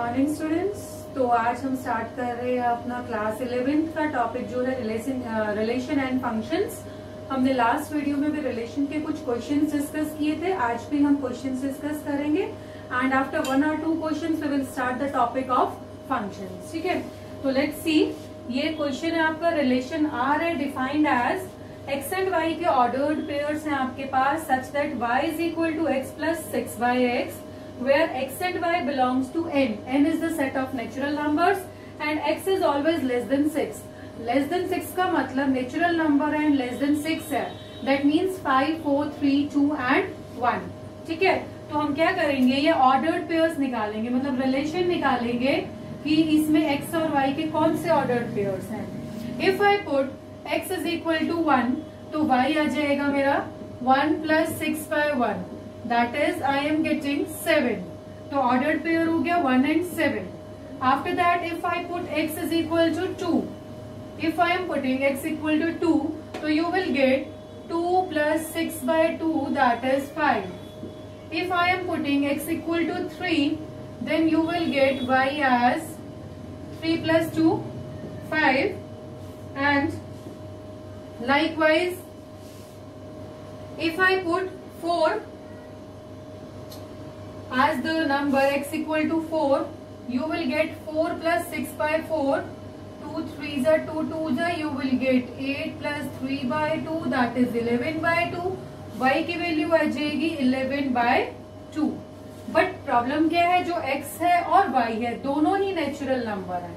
Morning students. तो आज हम स्टार्ट कर रहे हैं अपना क्लास 11th का टॉपिक जो है रिलेशन एंड फंक्शंस। हमने लास्ट वीडियो में भी रिलेशन के कुछ क्वेश्चंस डिस्कस किए थे, आज भी हम क्वेश्चंस डिस्कस करेंगे and after 1 or 2 questions we will start the topic of functions. ठीक है, तो लेट्स सी। ये क्वेश्चन है आपका, रिलेशन आर है defined as x and y के ऑर्डर्ड पेयर्स हैं आपके पास such that y is equal to x plus 6/x where x and y belongs to n. n is the set of natural numbers and x is always less than 6. Less than 6 का मतलब natural number and less than 6 है. That means 5, 4, 3, 2 and 1. ठीक है, तो हम क्या करेंगे, ये ordered pairs निकालेंगे, मतलब relation निकालेंगे कि इसमें x और y के कौन से ordered pairs हैं. If I put x is equal to 1, तो y आ जाएगा मेरा 1 plus 6/1. That is I am getting 7. तो ordered pair हो गया 1 and 7. After that if I put x is equal to 2. If I am putting x equal to 2, so you will get 2 plus 6/2, that is 5. If I am putting x equal to 3, then you will get y as 3 plus 2, 5. And likewise if I put 4 as the number x equal to 4, you will get 4 plus 6/4, 2 3s are 2 2s are, you will get 8 plus 3/2, that is 11/2. y की value आ जाएगी 11/2. But problem क्या है, जो x है और y है दोनों ही natural number है,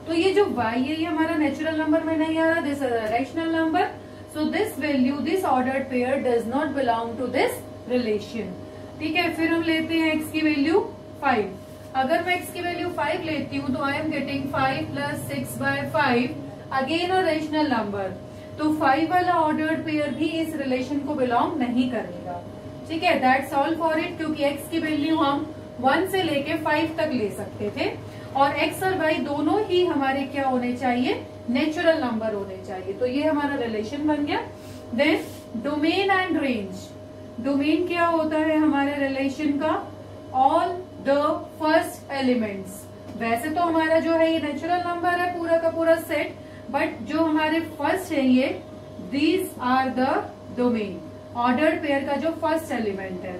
तो ये जो y है ये हमारा नेचुरल नंबर में नहीं आ रहा, this is a rational number. So this value, this ordered pair does not belong to this relation. ठीक है, फिर हम लेते हैं x की वैल्यू 5. अगर मैं x की वैल्यू 5 लेती हूँ तो आई am getting 5 plus 6/5, again a rational number. तो 5 वाला ऑर्डर्ड पेयर भी इस रिलेशन को बिलोंग नहीं करेगा. ठीक है, दैट्स ऑल फॉर इट. क्योंकि x की वैल्यू हम 1 से लेके 5 तक ले सकते थे और x और y दोनों ही हमारे क्या होने चाहिए, नेचुरल नंबर होने चाहिए. तो ये हमारा रिलेशन बन गया. Then domain and range. Domain क्या होता है हमारे रिलेशन का, ऑल द फर्स्ट एलिमेंट्स. वैसे तो हमारा जो है ये नेचुरल नंबर है पूरा का पूरा सेट, बट जो हमारे फर्स्ट है ये, these are the domain, ordered pair का जो फर्स्ट एलिमेंट है.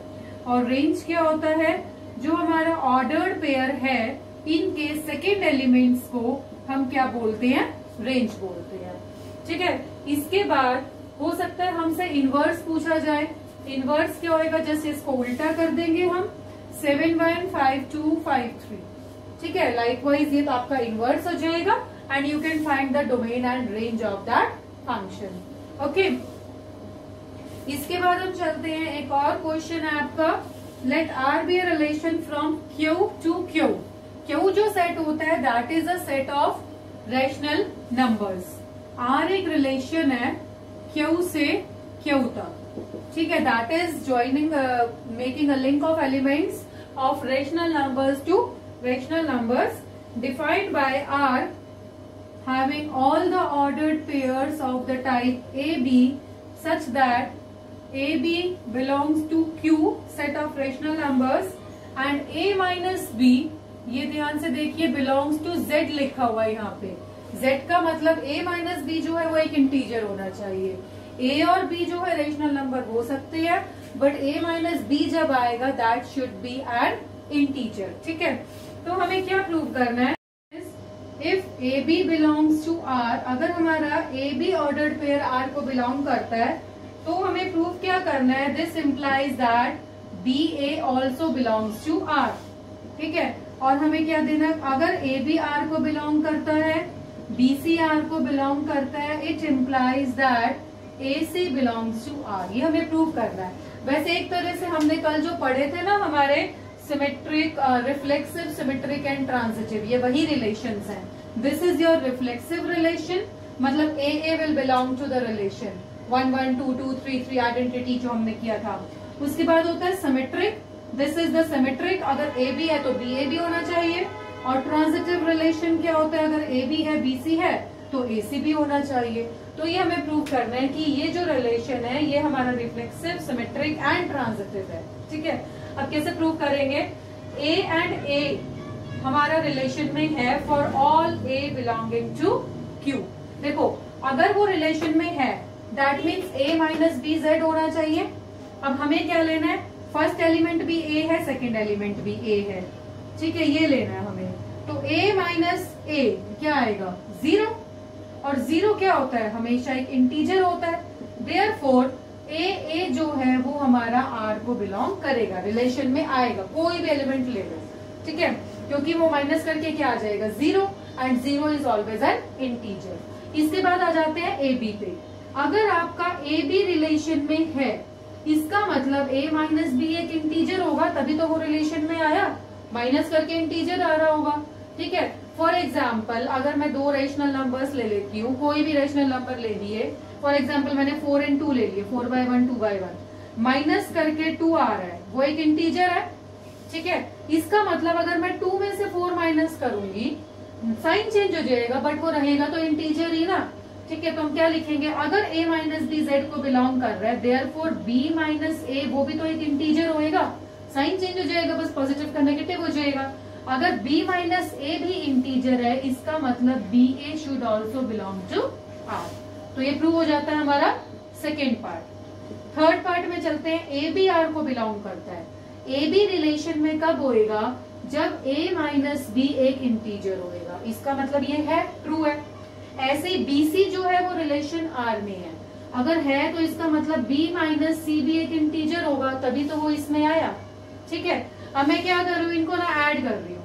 और रेंज क्या होता है, जो हमारा ऑर्डर्ड पेयर है इनके सेकेंड एलिमेंट्स को हम क्या बोलते हैं, रेंज बोलते हैं. ठीक है, इसके बाद हो सकता है हमसे इनवर्स पूछा जाए. इनवर्स क्या होएगा, जस्ट इसको उल्टा कर देंगे हम, 7 1 5 2 5 3. ठीक है, लाइकवाइज ये तो आपका इनवर्स हो जाएगा and you can find the domain and range of that function. Okay, इसके बाद हम चलते हैं, एक और क्वेश्चन है आपका, let R be a relation from Q to Q. Q जो सेट होता है that is a set of rational numbers. R एक रिलेशन है क्यू से क्यू तक. ठीक है, that is joining making a link of elements of rational numbers to rational numbers defined by R having all the ordered pairs of the type AB such that AB belongs to Q set of rational numbers and A minus B, ये ध्यान से देखिए, belongs to Z लिखा हुआ है यहाँ पे. Z का मतलब A minus B जो है वो एक इंटीजर होना चाहिए. A और B जो है रेशनल नंबर हो सकते हैं, बट A माइनस B जब आएगा that should be an integer. ठीक है, तो हमें क्या प्रूव करना है, if a b belongs to R, अगर हमारा a b ordered pair R को बिलोंग करता है तो हमें प्रूव क्या करना है, this implies that b a also belongs to R. ठीक है, और हमें क्या देना, अगर ए बी आर को बिलोंग करता है, बी सी आर को बिलोंग करता है, it implies that AC belongs to R. ये हमें प्रूव करना है. वैसे एक तरह से हमने कल जो पढ़े थे ना हमारे symmetric, reflexive, symmetric and transitive, ये वही रिलेशंस हैं. This is your reflexive relation, मतलब A will belong to the relation 1 1 2 2 3 3 identity जो हमने किया था. उसके बाद होता है symmetric, this is the symmetric, अगर AB है तो BA भी होना चाहिए. और ट्रांजिटिव रिलेशन क्या होता है, अगर AB है BC है तो AC भी होना चाहिए. तो ये हमें प्रूव करना है कि ये जो रिलेशन है ये हमारा रिफ्लेक्सिव, सिमेट्रिक एंड ट्रांजिटिव है. ठीक है, अब कैसे प्रूव करेंगे, A एंड A हमारा रिलेशन में है for all a belonging to Q. देखो अगर वो रिलेशन में है that means a minus b Z होना चाहिए। अब हमें क्या लेना है, फर्स्ट एलिमेंट भी ए है, सेकेंड एलिमेंट भी ए है, ठीक है, ये लेना है हमें। तो ए माइनस ए क्या आएगा, 0, और 0 क्या होता है, हमेशा एक इंटीजर होता है। देयरफॉर ए जो है वो हमारा आर को बिलोंग करेगा, रिलेशन में आएगा, कोई भी एलिमेंट ले लो, ठीक है, क्योंकि वो माइनस करके क्या आ जाएगा 0, and 0 is always an integer. इसके बाद आ जाते हैं ए बी पे। अगर आपका ए बी रिलेशन में है, इसका मतलब a माइनस बी एक इंटीजर होगा, तभी तो वो रिलेशन में आया, माइनस करके इंटीजर आ रहा होगा, ठीक है। फॉर एग्जाम्पल अगर मैं दो रेशनल नंबर्स ले लेती हूँ, कोई भी रेशनल नंबर ले लिए, फॉर एग्जाम्पल मैंने 4 and 2 ले लिए, 4/1 2/1, माइनस करके 2 आ रहा है, वो एक इंटीजर है, ठीक है। इसका मतलब अगर मैं 2 में से 4 माइनस करूंगी, साइन चेंज हो जाएगा, बट वो रहेगा तो इंटीजर ही ना, ठीक है। तो हम क्या लिखेंगे, अगर a माइनस बी जेड को बिलोंग कर रहा है, देयरफॉर b माइनस ए वो भी तो एक इंटीजर होएगा, साइन चेंज हो जाएगा, बस पॉजिटिव का नेगेटिव हो जाएगा। अगर b माइनस ए भी इंटीजर है, इसका मतलब b a should also belong to R. तो ये प्रूव हो जाता है हमारा सेकेंड पार्ट। थर्ड पार्ट में चलते हैं, ए बी आर को बिलोंग करता है। ए बी रिलेशन में कब होएगा, जब a माइनस बी एक इंटीजर होएगा, इसका मतलब ये है ट्रू है। ऐसे ही बीसी जो है वो रिलेशन आर में है, अगर है तो इसका मतलब b माइनस सी भी एक इंटीजर होगा, तभी तो वो इसमें आया, ठीक है। अब मैं क्या कर रही हूँ, इनको ना ऐड कर रही हूँ।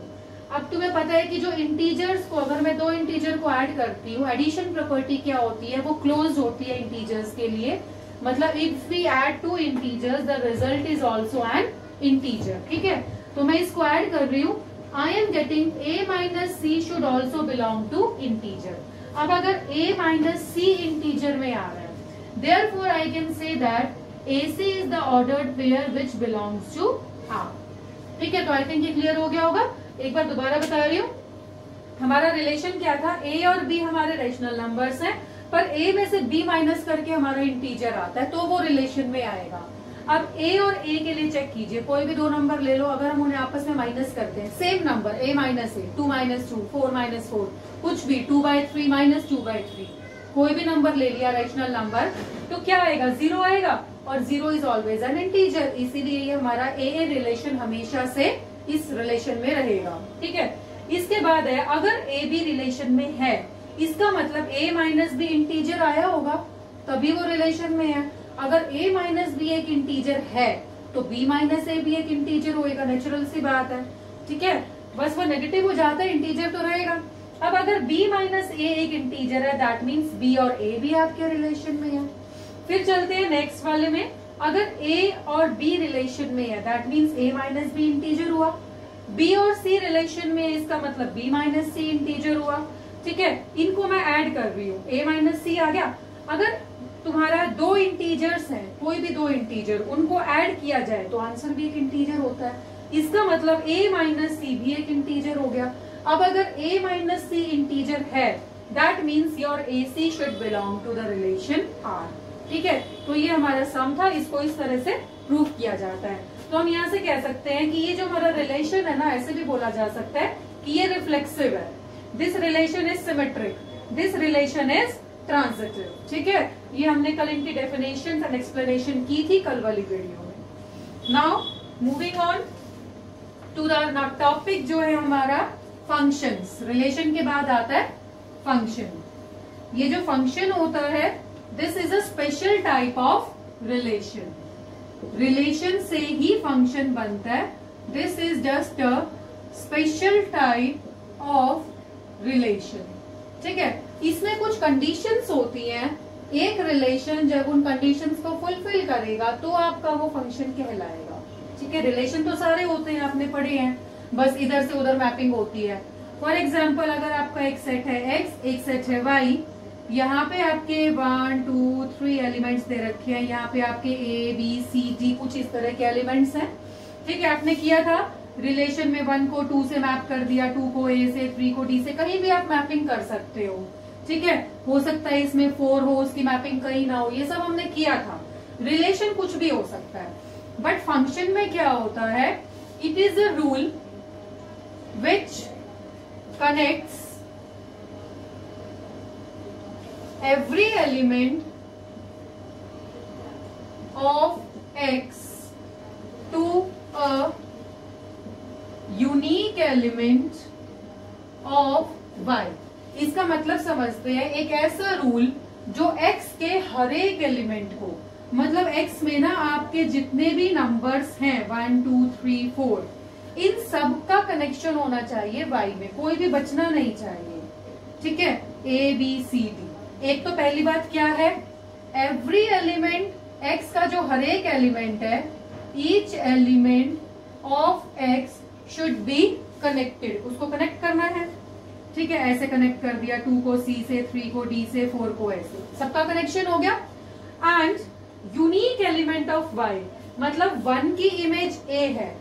अब तुम्हें पता है कि जो इंटीजर्स को, अगर मैं दो इंटीजर को ऐड करती हूँ, एडिशन प्रॉपर्टी क्या होती है, वो क्लोज होती है इंटीजर्स के लिए, मतलब if we add two integers the result is also an integer, ठीक है। तो मैं इसको ऐड कर रही हूँ, I am getting a minus c should also belong to integer. अब अगर a माइनस सी इंटीजर में आ रहा है, therefore I can say that AC is the ordered pair which belongs to R, ठीक है। तो आई थिंक ये क्लियर हो गया होगा। एक बार दोबारा बता रही हूँ, हमारा रिलेशन क्या था, a और b हमारे रेशनल नंबर्स हैं, पर a में से b माइनस करके हमारा इंटीजर आता है, तो वो रिलेशन में आएगा। अब a और a के लिए चेक कीजिए, कोई भी दो नंबर ले लो, अगर हम उन्हें आपस में माइनस करते हैं, same number a minus A, 2 minus 2, 4 minus 4, कुछ भी 2/3 माइनस 2/3, कोई भी नंबर ले लिया रेशनल नंबर, तो क्या आएगा, 0 आएगा, और 0 इज ऑलवेज एन इंटीजर, इसीलिए ये हमारा ए रिलेशन हमेशा से इस रिलेशन में रहेगा, ठीक है। इसके बाद है, अगर ए बी रिलेशन में है, इसका मतलब a माइनस बी इंटीजर आया होगा, तभी वो रिलेशन में है। अगर a माइनस बी एक इंटीजर है, तो b माइनस ए भी एक इंटीजर होएगा, नेचुरल सी बात है, ठीक है। बस वो नेगेटिव हो जाता है, इंटीजर तो रहेगा। अब अगर b माइनस ए एक इंटीजर है, दैट मीन्स b और a भी आपके रिलेशन में है। फिर चलते हैं नेक्स्ट वाले में, अगर a और b रिलेशन में है, that means a minus b integer हुआ। b और c रिलेशन में है, इसका मतलब b माइनस सी इंटीजर हुआ, ठीक है। इनको मैं ऐड कर रही हूँ, a माइनस सी आ गया। अगर तुम्हारा दो इंटीजर्स हैं, कोई भी दो इंटीजर, उनको ऐड किया जाए तो आंसर भी एक इंटीजर होता है, इसका मतलब a माइनस सी भी एक इंटीजर हो गया। अब अगर a माइनस सी इंटीजर है, that means your AC should belong to the relation R, ठीक है। तो ये हमारा सम था, इसको इस तरह से प्रूव किया जाता है। तो हम यहाँ से कह सकते हैं कि ये जो हमारा रिलेशन है ना, ऐसे भी बोला जा सकता है कि ये रिफ्लेक्सिव है, this relation is symmetric, this relation is transitive, ठीक है। ये हमने कल इनकी डेफिनेशन एंड एक्सप्लेनेशन की थी कल वाली वीडियो में। Now moving on to the topic जो है हमारा फंक्शंस। रिलेशन के बाद आता है फंक्शन। ये जो फंक्शन होता है, this is a special type of relation. Relation से ही फंक्शन बनता है, this is just a special type of relation, ठीक है। इसमें कुछ कंडीशंस होती हैं, एक रिलेशन जब उन कंडीशंस को फुलफिल करेगा तो आपका वो फंक्शन कहलाएगा, ठीक है। रिलेशन तो सारे होते हैं, आपने पढ़े हैं, बस इधर से उधर मैपिंग होती है। फॉर एग्जाम्पल अगर आपका एक सेट है x, एक सेट है y, यहाँ पे आपके 1 2 3 एलिमेंट्स दे रखे हैं, यहाँ पे आपके a b c d कुछ इस तरह के एलिमेंट्स हैं, ठीक है। आपने किया था रिलेशन में 1 को 2 से मैप कर दिया, 2 को a से, 3 को d से, कहीं भी आप मैपिंग कर सकते हो, ठीक है। हो सकता है इसमें 4 हो, उसकी मैपिंग कहीं ना हो, ये सब हमने किया था। रिलेशन कुछ भी हो सकता है, बट फंक्शन में क्या होता है, it is a rule which connects every element of X to a unique element of Y। इसका मतलब समझते हैं, एक ऐसा रूल जो X के हर एक एलिमेंट को, मतलब X में ना आपके जितने भी नंबर्स हैं 1 2 3 4, इन सब का कनेक्शन होना चाहिए Y में, कोई भी बचना नहीं चाहिए। ठीक है, A B C D। एक तो पहली बात क्या है, एवरी एलिमेंट X का जो हर एक एलिमेंट है, each element of X should be connected, उसको कनेक्ट करना है। ठीक है, ऐसे कनेक्ट कर दिया, 2 को C से, 3 को D से, 4 को ऐसे, सबका कनेक्शन हो गया। And unique element of Y, मतलब 1 की इमेज A है,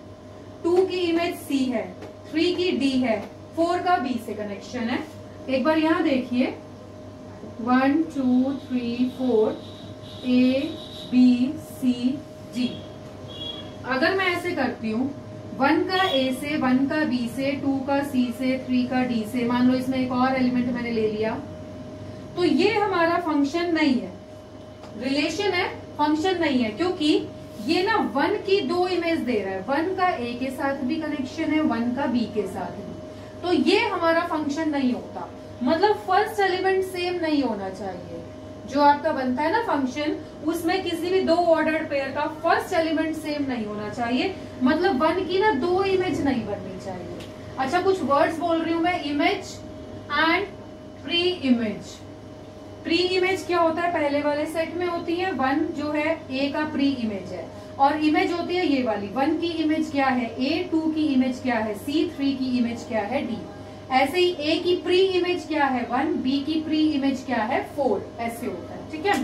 2 की इमेज C है, 3 की D है, 4 का B से कनेक्शन है। एक बार यहां देखिए, 1 2 3 4 A B C D। अगर मैं ऐसे करती हूँ, 1 का A से, 1 का B से, 2 का C से, 3 का D से, मान लो इसमें एक और एलिमेंट मैंने ले लिया, तो ये हमारा फंक्शन नहीं है, रिलेशन है, फंक्शन नहीं है, क्योंकि ये ना 1 की 2 इमेज दे रहा है, 1 का A के साथ भी कनेक्शन है, 1 का B के साथ भी, तो ये हमारा फंक्शन नहीं होता। मतलब फर्स्ट एलिमेंट सेम नहीं होना चाहिए, जो आपका बनता है ना फंक्शन, उसमें किसी भी 2 ऑर्डर्ड पेयर का फर्स्ट एलिमेंट सेम नहीं होना चाहिए, मतलब 1 की ना 2 इमेज नहीं बननी चाहिए। अच्छा, कुछ वर्ड्स बोल रही हूं मैं, image and pre image. Pre image क्या होता है, पहले वाले सेट में होती है, 1 जो है A का प्री इमेज है, और इमेज होती है ये वाली, 1 की इमेज क्या है A, 2 की इमेज क्या है C, 3 की इमेज क्या है D। ऐसे ही A की प्री इमेज क्या है 1, B की प्री इमेज क्या है 4, ऐसे होता है। ठीक है,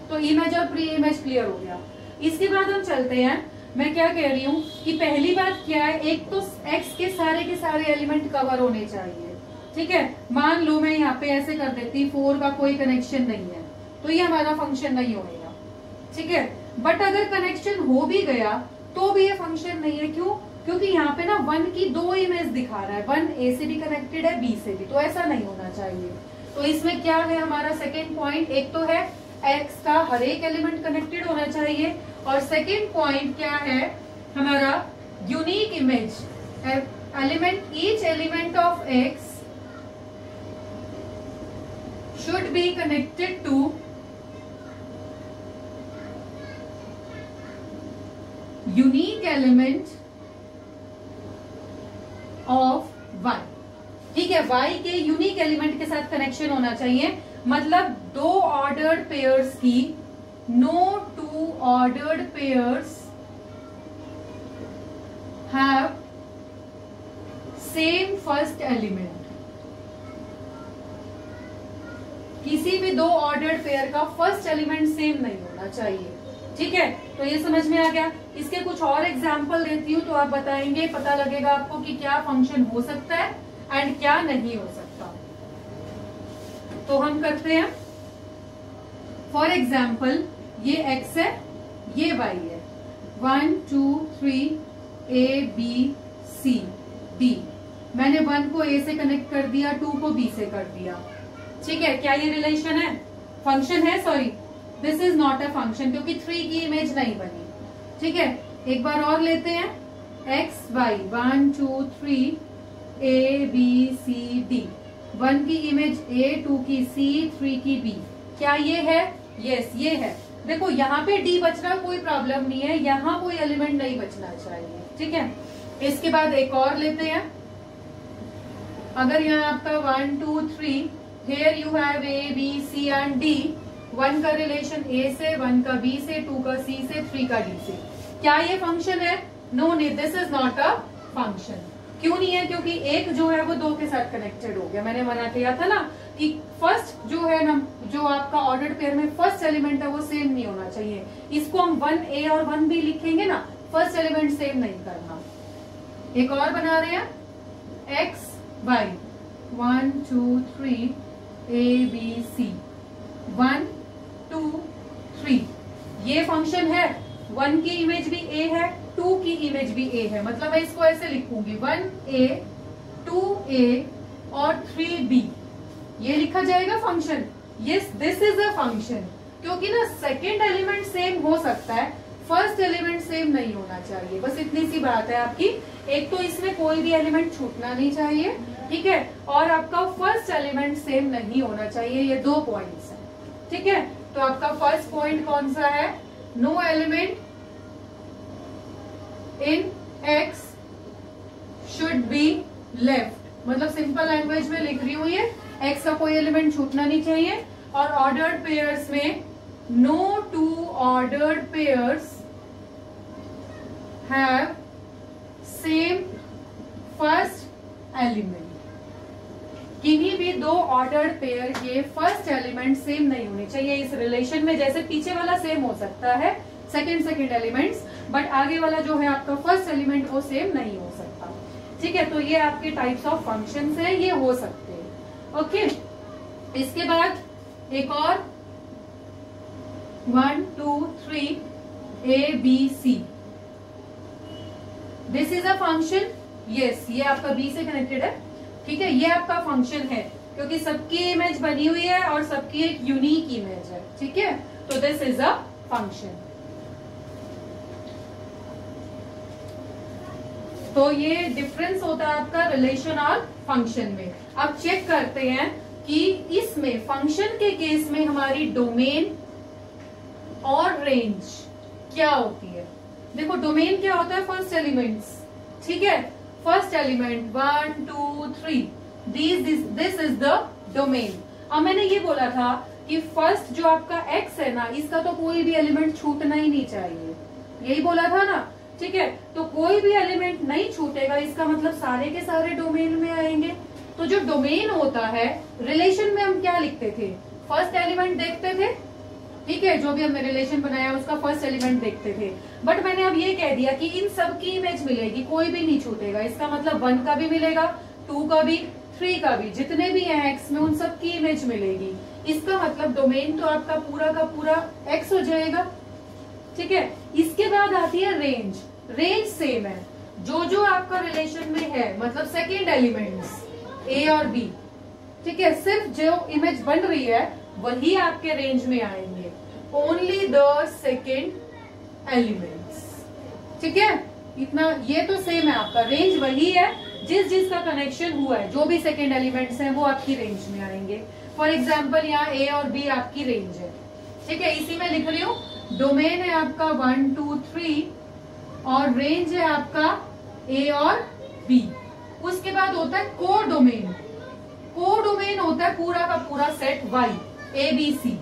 तो इमेज और प्री इमेज क्लियर हो गया। इसके बाद हम चलते हैं, मैं क्या कह रही हूँ कि पहली बात क्या है, एक तो X के सारे एलिमेंट कवर होने चाहिए। ठीक है, मान लो मैं यहाँ पे ऐसे कर देती, 4 का कोई कनेक्शन नहीं है, तो ये हमारा फंक्शन नहीं होगा। ठीक है, बट अगर कनेक्शन हो भी गया तो भी ये फंक्शन नहीं है। क्यों? क्योंकि यहाँ पे ना 1 की 2 इमेज दिखा रहा है, 1 A से भी कनेक्टेड है, B से भी, तो ऐसा नहीं होना चाहिए। तो इसमें क्या है हमारा सेकेंड पॉइंट, एक तो है X का हर एक एलिमेंट कनेक्टेड होना चाहिए, और सेकेंड पॉइंट क्या है हमारा, unique image element, each element of X should be connected to unique element of Y। ठीक है, Y के यूनिक एलिमेंट के साथ कनेक्शन होना चाहिए, मतलब 2 ऑर्डर्ड पेयर्स की, no 2 ordered pairs have same first element। किसी भी 2 ऑर्डर्ड पेयर का फर्स्ट एलिमेंट सेम नहीं होना चाहिए। ठीक है, तो ये समझ में आ गया। इसके कुछ और एग्जाम्पल देती हूँ तो आप बताएंगे, पता लगेगा आपको कि क्या फंक्शन हो सकता है एंड क्या नहीं हो सकता। तो हम करते हैं, फॉर एग्जाम्पल ये X है, ये Y है, 1 2 3 A B C D। मैंने 1 को A से कनेक्ट कर दिया, 2 को B से कर दिया। ठीक है, क्या ये रिलेशन है, फंक्शन है? Sorry, this is not a function, क्योंकि 3 की इमेज नहीं बनी। ठीक है, एक बार और लेते हैं, X Y 1 2 3 A B C D, 1 की इमेज A, 2 की C, 3 की B। क्या ये है? यस, ये है। देखो यहाँ पे D बचना कोई प्रॉब्लम नहीं है, यहाँ कोई एलिमेंट नहीं बचना चाहिए। ठीक है, इसके बाद एक और लेते हैं, अगर यहाँ आपका 1 2 3, here you have A, B, C and D, 1 का रिलेशन A से, 1 का B से, 2 का C से, 3 का D से। क्या ये फंक्शन है? नो नहीं, this is not a function. क्यों नहीं है? क्योंकि एक जो है वो 2 के साथ कनेक्टेड हो गया। मैंने मना किया था ना कि फर्स्ट जो है ना, जो आपका ऑर्डर्ड पेयर में फर्स्ट एलिमेंट है वो सेम नहीं होना चाहिए। इसको हम 1A और 1B लिखेंगे ना, फर्स्ट एलिमेंट सेम नहीं करना। एक और बना रहे हैं, X Y 1 2 3 A B C 1 2 3, ये फंक्शन है। 1 की इमेज भी A है, 2 की इमेज भी A है, मतलब मैं इसको ऐसे लिखूंगी 1A 2a और 3b, ये लिखा जाएगा function. Yes, this is a function. क्योंकि ना सेकेंड एलिमेंट सेम हो सकता है, फर्स्ट एलिमेंट सेम नहीं होना चाहिए, बस इतनी सी बात है आपकी। एक तो इसमें कोई भी एलिमेंट छूटना नहीं चाहिए, ठीक है, और आपका फर्स्ट एलिमेंट सेम नहीं होना चाहिए। ये 2 पॉइंट्स है, ठीक है। तो आपका फर्स्ट पॉइंट कौन सा है? No element in X should be left, मतलब सिंपल लैंग्वेज में लिख रही हूं ये, एक्स का कोई एलिमेंट छूटना नहीं चाहिए। और ऑर्डर्ड पेयर्स में no 2 ordered pairs have same first element. किन्हीं भी 2 ऑर्डर्ड पेयर के फर्स्ट एलिमेंट सेम नहीं होने चाहिए इस रिलेशन में। जैसे पीछे वाला सेम हो सकता है सेकंड एलिमेंट्स, बट आगे वाला जो है आपका फर्स्ट एलिमेंट वो सेम नहीं हो सकता, ठीक है। तो ये आपके टाइप्स ऑफ फंक्शंस है, ये हो सकते हैं। ओके, इसके बाद एक और 1 2 3 A B C, this is a function. Yes, ये आपका B से कनेक्टेड है, ठीक है। ये आपका फंक्शन है क्योंकि सबकी इमेज बनी हुई है और सबकी एक यूनिक इमेज है, ठीक है। तो दिस इज अ फंक्शन। तो ये डिफरेंस होता है आपका रिलेशन और फंक्शन में। अब चेक करते हैं कि इसमें फंक्शन के केस में हमारी डोमेन और रेंज क्या होती है। देखो, डोमेन क्या होता है? फर्स्ट एलिमेंट्स, ठीक है। First element 1 2 3, this is the domain. अब मैंने ये बोला था कि फर्स्ट जो आपका x है ना, इसका तो कोई भी एलिमेंट छूटना ही नहीं चाहिए, यही बोला था ना, ठीक है। तो कोई भी एलिमेंट नहीं छूटेगा, इसका मतलब सारे के सारे डोमेन में आएंगे। तो जो डोमेन होता है, रिलेशन में हम क्या लिखते थे? फर्स्ट एलिमेंट देखते थे, ठीक है, जो भी हमने रिलेशन बनाया उसका फर्स्ट एलिमेंट देखते थे। बट मैंने अब ये कह दिया कि इन सब की इमेज मिलेगी, कोई भी नहीं छूटेगा। इसका मतलब 1 का भी मिलेगा, 2 का भी, 3 का भी, जितने भी हैं एक्स में उन सब की इमेज मिलेगी। इसका मतलब डोमेन तो आपका पूरा का पूरा एक्स हो जाएगा, ठीक है। इसके बाद आती है रेंज। रेंज सेम है, जो आपका रिलेशन में है, मतलब सेकेंड एलिमेंट्स ए और बी, ठीक है, सिर्फ जो इमेज बन रही है वही आपके रेंज में आएंगे, ओनली द सेकेंड एलिमेंट्स, ठीक है। इतना ये तो सेम है, आपका रेंज वही है, जिसका कनेक्शन हुआ है, जो भी सेकेंड एलिमेंट्स हैं वो आपकी रेंज में आएंगे। फॉर एग्जाम्पल यहाँ ए और बी आपकी रेंज है, ठीक है। इसी में लिख रही हूँ, डोमेन है आपका 1 2 3 और रेंज है आपका ए और बी। उसके बाद होता है को डोमेन। को डोमेन होता है पूरा का पूरा set Y, a b c,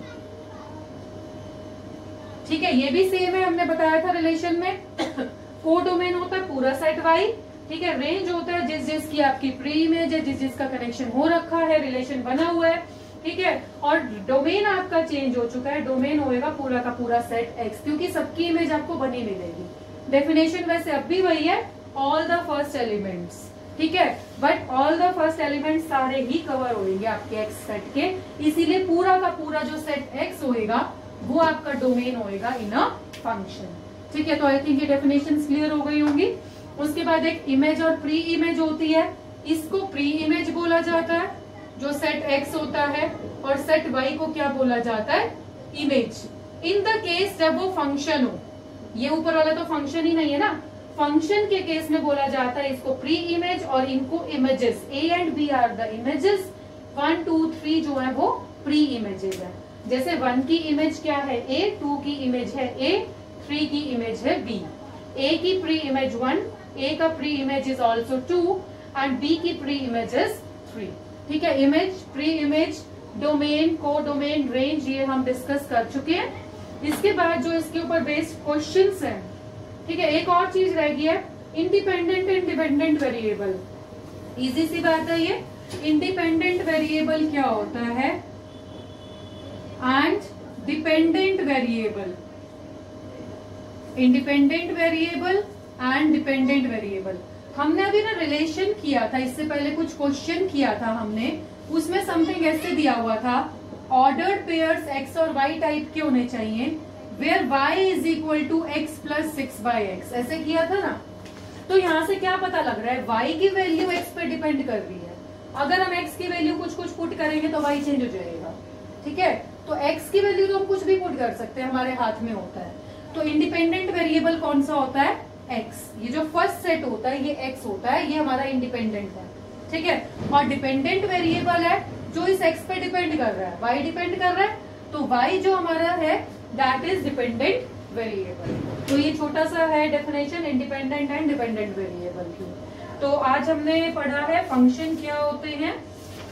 ठीक है। ये भी सेम है, हमने बताया था रिलेशन में। को डोमेन होता है पूरा सेट वाई, ठीक है। रेंज होता है जिसकी आपकी प्री इमेज है, जिसका कनेक्शन हो रखा है, रिलेशन बना हुआ है, ठीक है। और डोमेन आपका चेंज हो चुका है, डोमेन होएगा पूरा का पूरा सेट एक्स, क्योंकि सबकी इमेज आपको बनी मिलेगी। डेफिनेशन वैसे अब भी वही है, ऑल द फर्स्ट एलिमेंट्स, ठीक है। But all the first element सारे ही कवर होंगे आपके एक्स सेट के, इसीलिए पूरा का पूरा जो सेट एक्स होएगा वो आपका डोमेन होएगा इन अ फंक्शन, ठीक है। तो आई थिंक ये डेफिनेशन क्लियर हो गई होंगी। उसके बाद एक इमेज और प्री इमेज होती है, इसको प्री इमेज बोला जाता है जो सेट एक्स होता है, और सेट वाई को क्या बोला जाता है? इमेज। इन द केस जब वो फंक्शन हो, ये ऊपर वाला तो फंक्शन ही नहीं है ना, फंक्शन के केस में बोला जाता है इसको प्री इमेज, और इनको images a and b are the images. 1 2 3 जो है वो प्री इमेजेस है। जैसे 1 की इमेज क्या है? ए, 2 की इमेज है ए, 3 की इमेज है बी। ए की प्री इमेज 1, ए का pre image is also 2 and b की प्री इमेज इज 3, ठीक है। Image, pre image, domain, codomain, range, ये हम डिस्कस कर चुके हैं। इसके बाद जो इसके ऊपर बेस्ड क्वेश्चंस हैं, ठीक है, एक और चीज रह गई है, independent and dependent variable. Easy सी बात है ये। इंडिपेंडेंट वेरिएबल क्या होता है and dependent variable. Independent variable and dependent variable, हमने अभी ना रिलेशन किया था, इससे पहले कुछ क्वेश्चन किया था हमने, उसमें समथिंग ऐसे दिया हुआ था, ऑर्डर्ड पेयर्स एक्स और वाई टाइप के होने चाहिए, where y is equal to x plus 6/x, ऐसे किया था ना। तो यहाँ से क्या पता लग रहा है, y की वैल्यू x पे डिपेंड कर रही है। अगर हम x की वैल्यू कुछ कुछ पुट करेंगे तो y चेंज हो जाएगा, ठीक है। तो x की वैल्यू तो हम कुछ भी पुट कर सकते हैं, हमारे हाथ में होता है। तो इंडिपेंडेंट वेरिएबल कौन सा होता है, x। ये जो फर्स्ट सेट होता है ये x होता है, ये हमारा इंडिपेंडेंट है, ठीक है। और डिपेंडेंट वेरिएबल है जो इस x पे डिपेंड कर रहा है, y डिपेंड कर रहा है, तो y जो हमारा है दैट इज डिपेंडेंट वेरिएबल। तो ये छोटा सा है definition independent and dependent variable की। तो आज हमने पढ़ा है फंक्शन क्या होते हैं,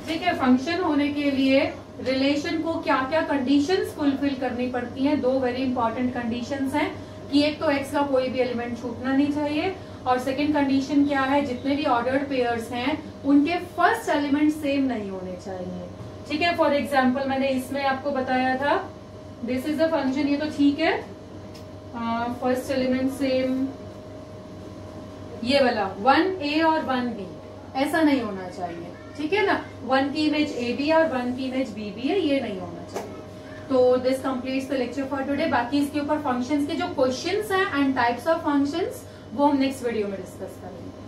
ठीक है। फंक्शन होने के लिए रिलेशन को क्या क्या कंडीशंस फुलफिल करनी पड़ती हैं। दो वेरी इंपॉर्टेंट कंडीशंस हैं कि एक तो x का कोई भी एलिमेंट छूटना नहीं चाहिए, और सेकंड कंडीशन क्या है, जितने भी ऑर्डर्ड पेयर्स हैं उनके फर्स्ट एलिमेंट सेम नहीं होने चाहिए, ठीक है। फॉर एग्जाम्पल मैंने इसमें आपको बताया था दिस इज अ फंक्शन, ये तो ठीक है, फर्स्ट एलिमेंट सेम, ये वाला 1a और 1b ऐसा नहीं होना चाहिए, ठीक है ना। 1 की इमेज a भी है और 1 की इमेज b भी है, ये नहीं होना चाहिए। तो this completes the lecture for today. बाकी इसके ऊपर फंक्शंस के जो क्वेश्चंस हैं एंड टाइप्स ऑफ फंक्शंस वो हम नेक्स्ट वीडियो में डिस्कस करेंगे।